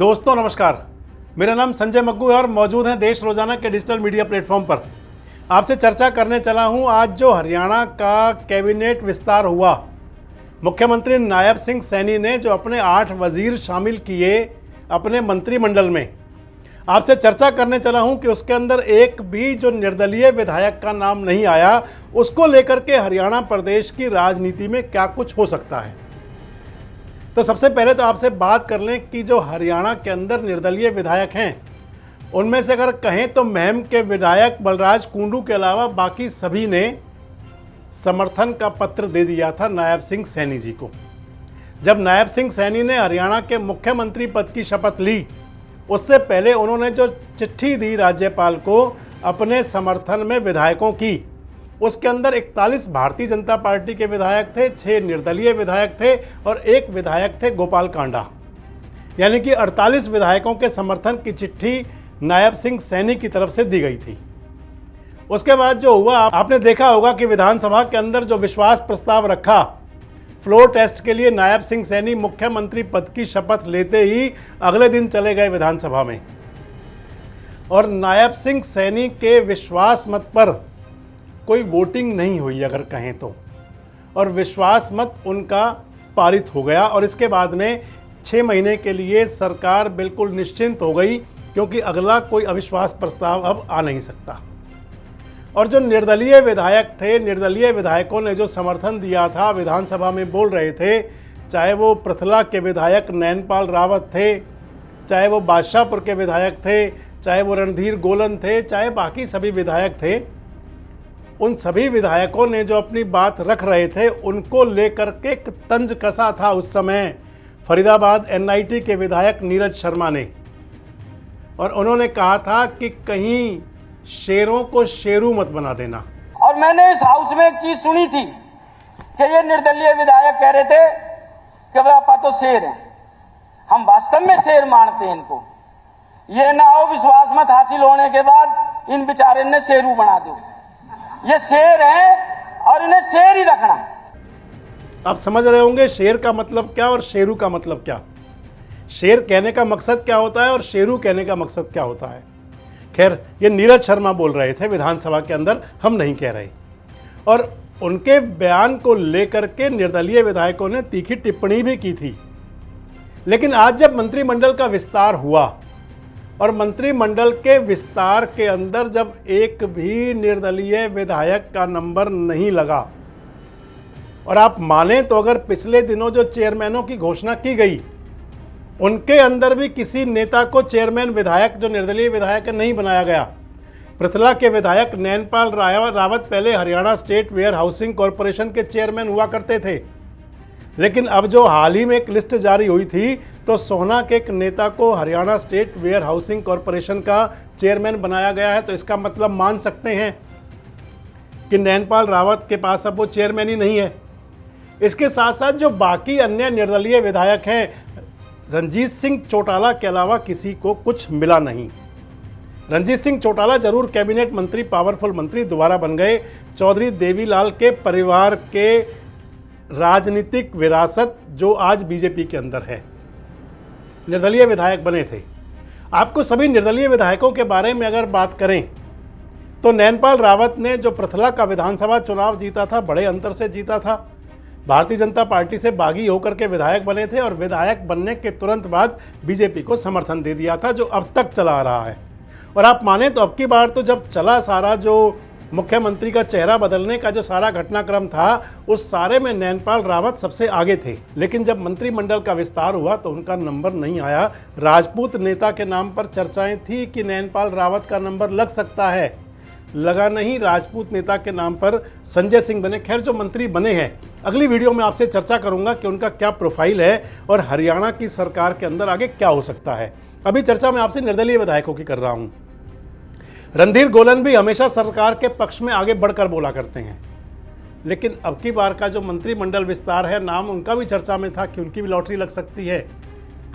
दोस्तों नमस्कार, मेरा नाम संजय मग्गू है और मौजूद हैं देश रोजाना के डिजिटल मीडिया प्लेटफॉर्म पर। आपसे चर्चा करने चला हूं आज जो हरियाणा का कैबिनेट विस्तार हुआ। मुख्यमंत्री नायब सिंह सैनी ने जो अपने 8 वजीर शामिल किए अपने मंत्रिमंडल में, आपसे चर्चा करने चला हूं कि उसके अंदर एक भी जो निर्दलीय विधायक का नाम नहीं आया, उसको लेकर के हरियाणा प्रदेश की राजनीति में क्या कुछ हो सकता है। तो सबसे पहले तो आपसे बात कर लें कि जो हरियाणा के अंदर निर्दलीय विधायक हैं, उनमें से अगर कहें तो महम के विधायक बलराज कुंडू के अलावा बाकी सभी ने समर्थन का पत्र दे दिया था नायब सिंह सैनी जी को। जब नायब सिंह सैनी ने हरियाणा के मुख्यमंत्री पद की शपथ ली, उससे पहले उन्होंने जो चिट्ठी दी राज्यपाल को अपने समर्थन में विधायकों की, उसके अंदर 41 भारतीय जनता पार्टी के विधायक थे, 6 निर्दलीय विधायक थे और 1 विधायक थे गोपाल कांडा। यानी कि 48 विधायकों के समर्थन की चिट्ठी नायब सिंह सैनी की तरफ से दी गई थी। उसके बाद जो हुआ, आपने देखा होगा कि विधानसभा के अंदर जो विश्वास प्रस्ताव रखा, फ्लोर टेस्ट के लिए नायब सिंह सैनी मुख्यमंत्री पद की शपथ लेते ही अगले दिन चले गए विधानसभा में और नायब सिंह सैनी के विश्वास मत पर कोई वोटिंग नहीं हुई अगर कहें तो, और विश्वास मत उनका पारित हो गया और इसके बाद में 6 महीने के लिए सरकार बिल्कुल निश्चिंत हो गई, क्योंकि अगला कोई अविश्वास प्रस्ताव अब आ नहीं सकता। और जो निर्दलीय विधायक थे, निर्दलीय विधायकों ने जो समर्थन दिया था, विधानसभा में बोल रहे थे, चाहे वो पृथला के विधायक नैनपाल रावत थे, चाहे वो बादशाहपुर के विधायक थे, चाहे वो रणधीर गोलन थे, चाहे बाकी सभी विधायक थे, उन सभी विधायकों ने जो अपनी बात रख रहे थे, उनको लेकर के एक तंज कसा था उस समय फरीदाबाद एनआईटी के विधायक नीरज शर्मा ने। और उन्होंने कहा था कि कहीं शेरों को शेरू मत बना देना। और मैंने इस हाउस में एक चीज सुनी थी कि ये निर्दलीय विधायक कह रहे थे कि आपा तो शेर है, हम वास्तव में शेर मानते हैं इनको, ये ना हो विश्वास मत हासिल होने के बाद इन बेचारे ने शेरू बना दो। ये शेर है और इन्हें शेर ही रखना। आप समझ रहे होंगे शेर का मतलब क्या और शेरू का मतलब क्या। शेर कहने का मकसद क्या होता है और शेरू कहने का मकसद क्या होता है। खैर, ये नीरज शर्मा बोल रहे थे विधानसभा के अंदर, हम नहीं कह रहे। और उनके बयान को लेकर के निर्दलीय विधायकों ने तीखी टिप्पणी भी की थी। लेकिन आज जब मंत्रिमंडल का विस्तार हुआ और मंत्रिमंडल के विस्तार के अंदर जब एक भी निर्दलीय विधायक का नंबर नहीं लगा, और आप माने तो अगर पिछले दिनों जो चेयरमैनों की घोषणा की गई, उनके अंदर भी किसी नेता को चेयरमैन विधायक जो निर्दलीय विधायक नहीं बनाया गया। पृथला के विधायक नैनपाल रावत पहले Haryana state warehousing corporation के चेयरमैन हुआ करते थे, लेकिन अब जो हाल ही में एक लिस्ट जारी हुई थी, तो सोहना के एक नेता को Haryana state warehousing corporation का चेयरमैन बनाया गया है। तो इसका मतलब मान सकते हैं कि नैनपाल रावत के पास अब वो चेयरमैन ही नहीं है। इसके साथ साथ जो बाकी अन्य निर्दलीय विधायक हैं, रणजीत सिंह चौटाला के अलावा किसी को कुछ मिला नहीं। रणजीत सिंह चौटाला जरूर कैबिनेट मंत्री, पावरफुल मंत्री दोबारा बन गए। चौधरी देवीलाल के परिवार के राजनीतिक विरासत जो आज बीजेपी के अंदर है, निर्दलीय विधायक बने थे। आपको सभी निर्दलीय विधायकों के बारे में अगर बात करें तो नैनपाल रावत ने जो पृथला का विधानसभा चुनाव जीता था, बड़े अंतर से जीता था। भारतीय जनता पार्टी से बागी होकर के विधायक बने थे और विधायक बनने के तुरंत बाद बीजेपी को समर्थन दे दिया था, जो अब तक चला आ रहा है। और आप माने तो अब की बार तो जब चला सारा जो मुख्यमंत्री का चेहरा बदलने का जो सारा घटनाक्रम था, उस सारे में नैनपाल रावत सबसे आगे थे। लेकिन जब मंत्रिमंडल का विस्तार हुआ तो उनका नंबर नहीं आया। राजपूत नेता के नाम पर चर्चाएं थी कि नैनपाल रावत का नंबर लग सकता है, लगा नहीं। राजपूत नेता के नाम पर संजय सिंह बने। खैर, जो मंत्री बने हैं, अगली वीडियो में आपसे चर्चा करूंगा कि उनका क्या प्रोफाइल है और हरियाणा की सरकार के अंदर आगे क्या हो सकता है। अभी चर्चा मैं आपसे निर्दलीय विधायकों की कर रहा हूं। रणधीर गोलन भी हमेशा सरकार के पक्ष में आगे बढ़कर बोला करते हैं, लेकिन अब की बार का जो मंत्रिमंडल विस्तार है, नाम उनका भी चर्चा में था कि उनकी भी लॉटरी लग सकती है,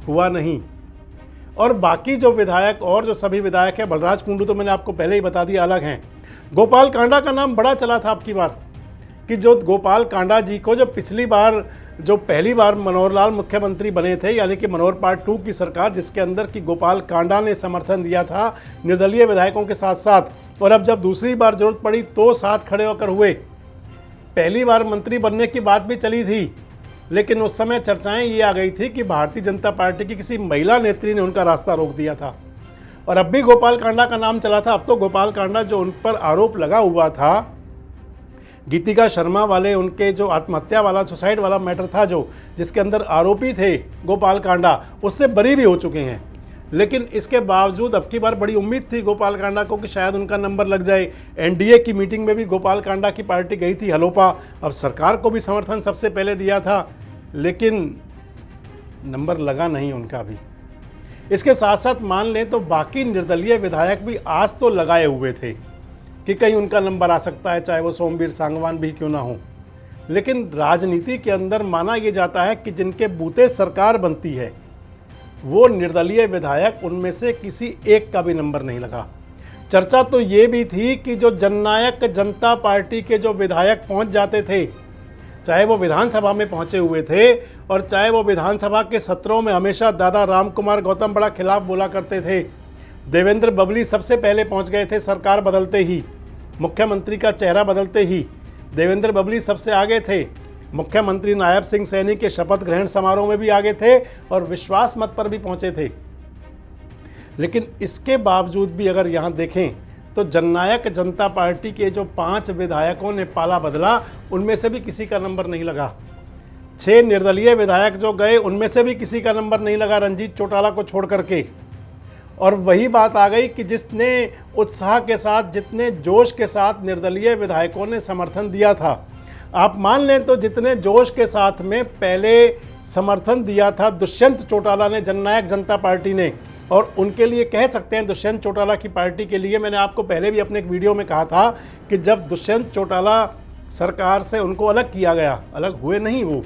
हुआ नहीं। और बाकी जो विधायक और जो सभी विधायक हैं, बलराज कुंडू तो मैंने आपको पहले ही बता दिया अलग हैं। गोपाल कांडा का नाम बड़ा चला था अब की बार, कि जो गोपाल कांडा जी को जो पिछली बार जो पहली बार मनोहर लाल मुख्यमंत्री बने थे, यानी कि मनोहर पार्ट 2 की सरकार, जिसके अंदर की गोपाल कांडा ने समर्थन दिया था निर्दलीय विधायकों के साथ साथ, और अब जब दूसरी बार जरूरत पड़ी तो साथ खड़े होकर हुए। पहली बार मंत्री बनने की बात भी चली थी, लेकिन उस समय चर्चाएं ये आ गई थी कि भारतीय जनता पार्टी की किसी महिला नेत्री ने उनका रास्ता रोक दिया था। और अब भी गोपाल कांडा का नाम चला था। अब तो गोपाल कांडा, जो उन पर आरोप लगा हुआ था गीतिका शर्मा वाले, उनके जो आत्महत्या वाला, सुसाइड वाला मैटर था, जो जिसके अंदर आरोपी थे गोपाल कांडा, उससे बरी भी हो चुके हैं। लेकिन इसके बावजूद अब की बार बड़ी उम्मीद थी गोपाल कांडा को कि शायद उनका नंबर लग जाए। एनडीए की मीटिंग में भी गोपाल कांडा की पार्टी गई थी हलोपा, अब सरकार को भी समर्थन सबसे पहले दिया था, लेकिन नंबर लगा नहीं उनका भी। इसके साथ साथ मान लें तो बाकी निर्दलीय विधायक भी आज तो लगाए हुए थे कि कहीं उनका नंबर आ सकता है, चाहे वो सोमवीर सांगवान भी क्यों ना हो। लेकिन राजनीति के अंदर माना यह जाता है कि जिनके बूते सरकार बनती है वो निर्दलीय विधायक, उनमें से किसी एक का भी नंबर नहीं लगा। चर्चा तो ये भी थी कि जो जननायक जनता पार्टी के जो विधायक पहुंच जाते थे, चाहे वो विधानसभा में पहुंचे हुए थे और चाहे वो विधानसभा के सत्रों में हमेशा दादा रामकुमार गौतम बड़ा खिलाफ बोला करते थे। देवेंद्र बबली सबसे पहले पहुंच गए थे, सरकार बदलते ही, मुख्यमंत्री का चेहरा बदलते ही देवेंद्र बबली सबसे आगे थे। मुख्यमंत्री नायब सिंह सैनी के शपथ ग्रहण समारोह में भी आगे थे और विश्वास मत पर भी पहुंचे थे। लेकिन इसके बावजूद भी अगर यहाँ देखें तो जननायक जनता पार्टी के जो 5 विधायकों ने पाला बदला, उनमें से भी किसी का नंबर नहीं लगा। 6 निर्दलीय विधायक जो गए, उनमें से भी किसी का नंबर नहीं लगा, रंजीत चौटाला को छोड़ करके। और वही बात आ गई कि जितने उत्साह के साथ, जितने जोश के साथ निर्दलीय विधायकों ने समर्थन दिया था, आप मान लें तो जितने जोश के साथ में पहले समर्थन दिया था दुष्यंत चौटाला ने, जननायक जनता पार्टी ने, और उनके लिए कह सकते हैं दुष्यंत चौटाला की पार्टी के लिए, मैंने आपको पहले भी अपने एक वीडियो में कहा था कि जब दुष्यंत चौटाला सरकार से उनको अलग किया गया, अलग हुए नहीं वो,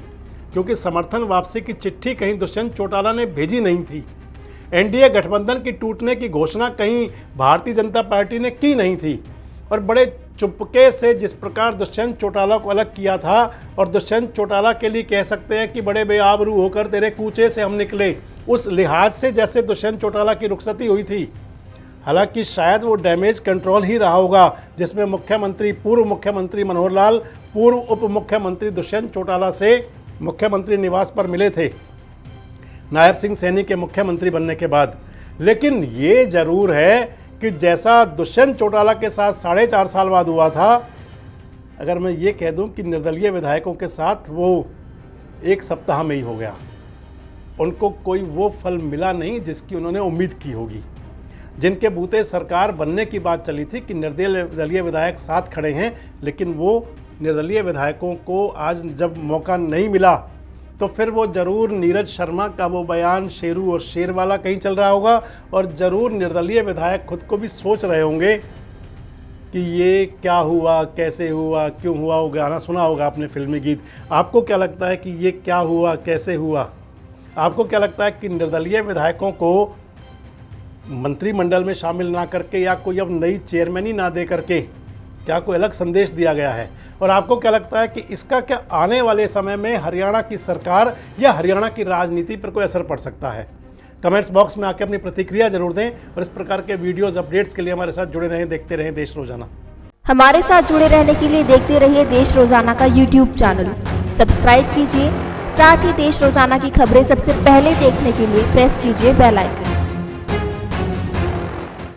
क्योंकि समर्थन वापसी की चिट्ठी कहीं दुष्यंत चौटाला ने भेजी नहीं थी। एनडीए गठबंधन की टूटने की घोषणा कहीं भारतीय जनता पार्टी ने की नहीं थी। और बड़े चुपके से जिस प्रकार दुष्यंत चौटाला को अलग किया था, और दुष्यंत चौटाला के लिए कह सकते हैं कि बड़े बेआबरू होकर तेरे कूचे से हम निकले, उस लिहाज से जैसे दुष्यंत चौटाला की रुखसती हुई थी। हालांकि शायद वो डैमेज कंट्रोल ही रहा होगा, जिसमें मुख्यमंत्री, पूर्व मुख्यमंत्री मनोहर लाल, पूर्व उप मुख्यमंत्री दुष्यंत चौटाला से मुख्यमंत्री निवास पर मिले थे नायब सिंह सैनी के मुख्यमंत्री बनने के बाद। लेकिन ये जरूर है कि जैसा दुष्यंत चौटाला के साथ 4.5 साल बाद हुआ था, अगर मैं ये कह दूं कि निर्दलीय विधायकों के साथ वो 1 सप्ताह में ही हो गया। उनको कोई वो फल मिला नहीं जिसकी उन्होंने उम्मीद की होगी। जिनके बूते सरकार बनने की बात चली थी कि निर्दलीय विधायक साथ खड़े हैं, लेकिन वो निर्दलीय विधायकों को आज जब मौका नहीं मिला तो फिर वो ज़रूर नीरज शर्मा का वो बयान शेरू और शेर वाला कहीं चल रहा होगा, और ज़रूर निर्दलीय विधायक खुद को भी सोच रहे होंगे कि ये क्या हुआ, कैसे हुआ, क्यों हुआ। वो गाना सुना होगा आपने, फिल्मी गीत। आपको क्या लगता है कि ये क्या हुआ, कैसे हुआ? आपको क्या लगता है कि निर्दलीय विधायकों को मंत्रिमंडल में शामिल ना करके या कोई अब नई चेयरमैनी ना दे करके क्या कोई अलग संदेश दिया गया है? और आपको क्या लगता है कि इसका क्या आने वाले समय में हरियाणा की सरकार या हरियाणा की राजनीति पर कोई असर पड़ सकता है? कमेंट्स बॉक्स में आके अपनी प्रतिक्रिया जरूर दें, और इस प्रकार के वीडियोस, अपडेट्स के लिए हमारे साथ जुड़े रहें, देखते रहें देश रोजाना। हमारे साथ जुड़े रहने के लिए देखते रहिए देश रोजाना का यूट्यूब चैनल, सब्सक्राइब कीजिए। साथ ही देश रोजाना की खबरें सबसे पहले देखने के लिए प्रेस कीजिए बेल आइकन।